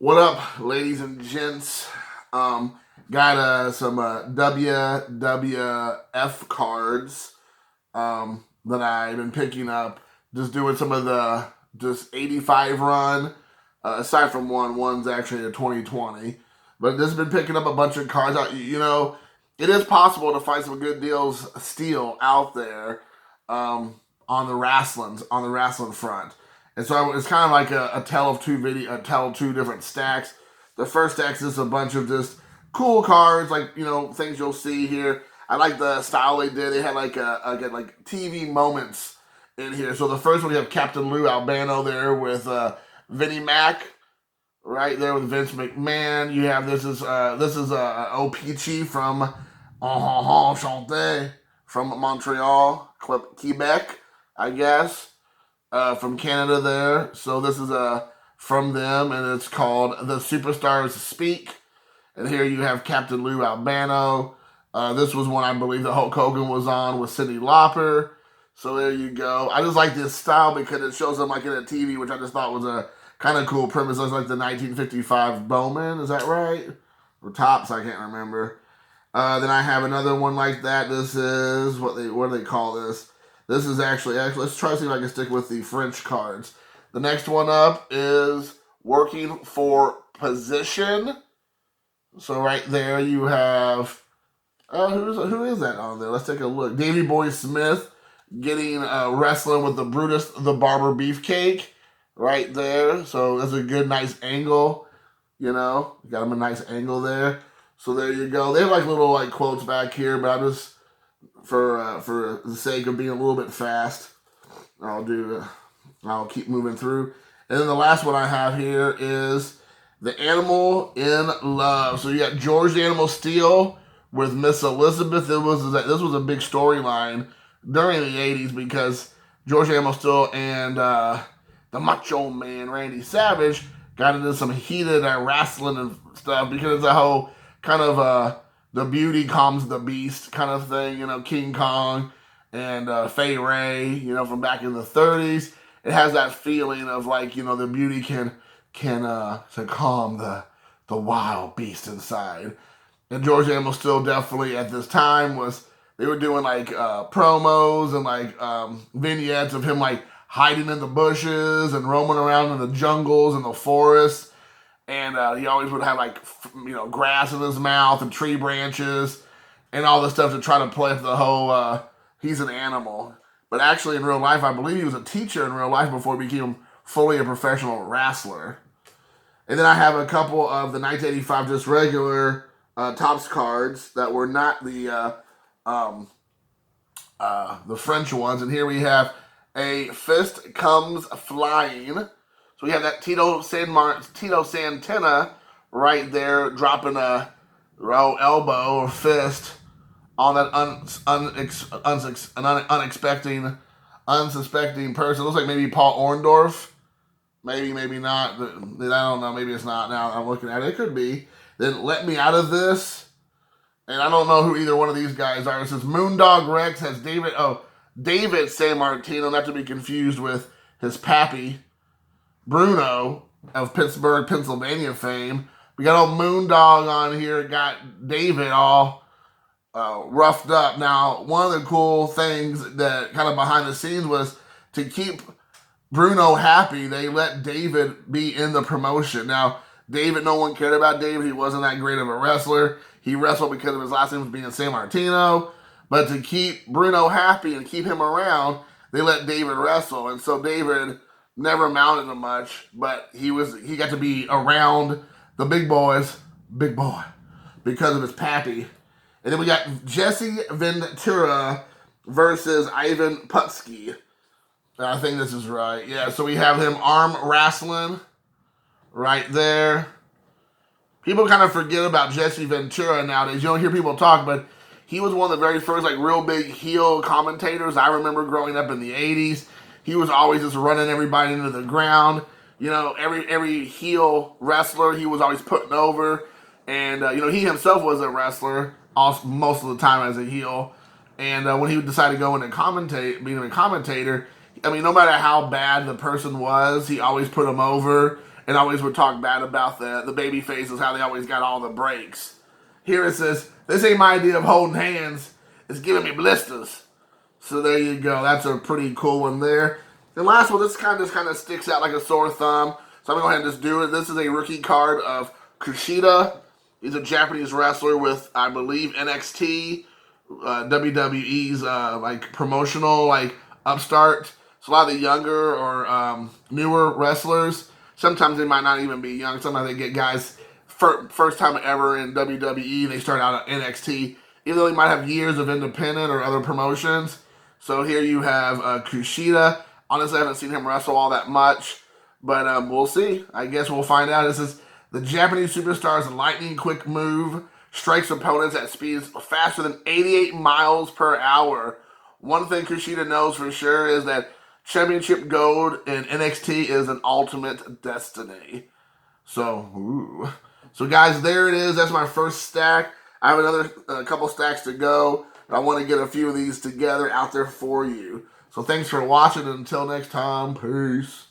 What up, ladies and gents? Got some WWF cards that I've been picking up. Just doing some of the just 85 run. Aside from one's actually a 2020. But just been picking up a bunch of cards. It is possible to find some good deals still out there on the Rasslin front. And so it's kind of like a tell of two different stacks. The first stack is a bunch of just cool cards, like things you'll see here. I like the style they did. They had like TV moments in here. So the first one you have Captain Lou Albano there with Vinnie Mac, right there with Vince McMahon. You have this is O-Pee-Chee from Enchanté from Montreal, Quebec, I guess. From Canada there. So this is from them, and it's called The Superstars Speak. And here you have Captain Lou Albano. This was one I believe that Hulk Hogan was on with Cyndi Lauper. So there you go. I just like this style because it shows them like in a TV, which I just thought was a kind of cool premise. It's like the 1955 Bowman, is that right? Or Tops, I can't remember. Then I have another one like that. This is, what do they call this? This is actually, let's try to see if I can stick with the French cards. The next one up is Working for Position. So right there you have, who is that on there? Let's take a look. Davey Boy Smith getting wrestling with the Brutus the Barber Beefcake right there. So that's a good, nice angle. Got him a nice angle there. So there you go. They have like little like quotes back here, but I'm just, for the sake of being a little bit fast, I'll keep moving through. And then the last one I have here is The Animal in Love. So you got George the Animal Steele with Miss Elizabeth. This was a big storyline during the 80s because George the Animal Steele and the Macho Man Randy Savage got into some heated wrestling and stuff because it's a whole kind of the beauty calms the beast kind of thing, King Kong and Fay Ray, from back in the 30s. It has that feeling of like, the beauty can to calm the wild beast inside. And George Animal still definitely at this time they were doing like promos and like vignettes of him like hiding in the bushes and roaming around in the jungles and the forests. And he always would have like, grass in his mouth and tree branches and all this stuff to try to play up the whole, he's an animal. But actually in real life, I believe he was a teacher in real life before he became fully a professional wrestler. And then I have a couple of the 1985 just regular Topps cards that were not the French ones. And here we have a Fist Comes Flying. So we have that Tito Santana right there dropping a elbow or fist on that unsuspecting person. It looks like maybe Paul Orndorff. Maybe not. I don't know. Maybe it's not now I'm looking at it. It could be. Then Let Me Out of This. And I don't know who either one of these guys are. It says Moondog Rex has David San Martino, not to be confused with his pappy, Bruno of Pittsburgh, Pennsylvania fame. We got old Moondog on here. Got David all roughed up. Now, one of the cool things that kind of behind the scenes was to keep Bruno happy, they let David be in the promotion. Now, David, no one cared about David. He wasn't that great of a wrestler. He wrestled because of his last name was being San Martino. But to keep Bruno happy and keep him around, they let David wrestle. And so David never amounted to much, but he got to be around the big boy, because of his pappy. And then we got Jesse Ventura versus Ivan Putski. I think this is right. Yeah, so we have him arm wrestling right there. People kind of forget about Jesse Ventura nowadays. You don't hear people talk, but he was one of the very first like real big heel commentators I remember growing up in the 80s. He was always just running everybody into the ground. Every heel wrestler he was always putting over. And, he himself was a wrestler most of the time as a heel. And when he would decide to go in and being a commentator, no matter how bad the person was, he always put them over. And and always would talk bad about the baby faces, how they always got all the breaks. Here it says, this ain't my idea of holding hands. It's giving me blisters. So there you go. That's a pretty cool one there. The last one, this kind of sticks out like a sore thumb. So I'm going to go ahead and just do it. This is a rookie card of Kushida. He's a Japanese wrestler with, I believe, NXT, WWE's like promotional, like upstart. So a lot of the younger or newer wrestlers, sometimes they might not even be young. Sometimes they get guys first time ever in WWE. They start out at NXT, even though they might have years of independent or other promotions. So here you have Kushida. Honestly, I haven't seen him wrestle all that much, but we'll see. I guess we'll find out. This is the Japanese superstar's lightning quick move. Strikes opponents at speeds faster than 88 miles per hour. One thing Kushida knows for sure is that championship gold in NXT is an ultimate destiny. So guys, there it is. That's my first stack. I have another couple stacks to go. I want to get a few of these together out there for you. So thanks for watching. Until next time, peace.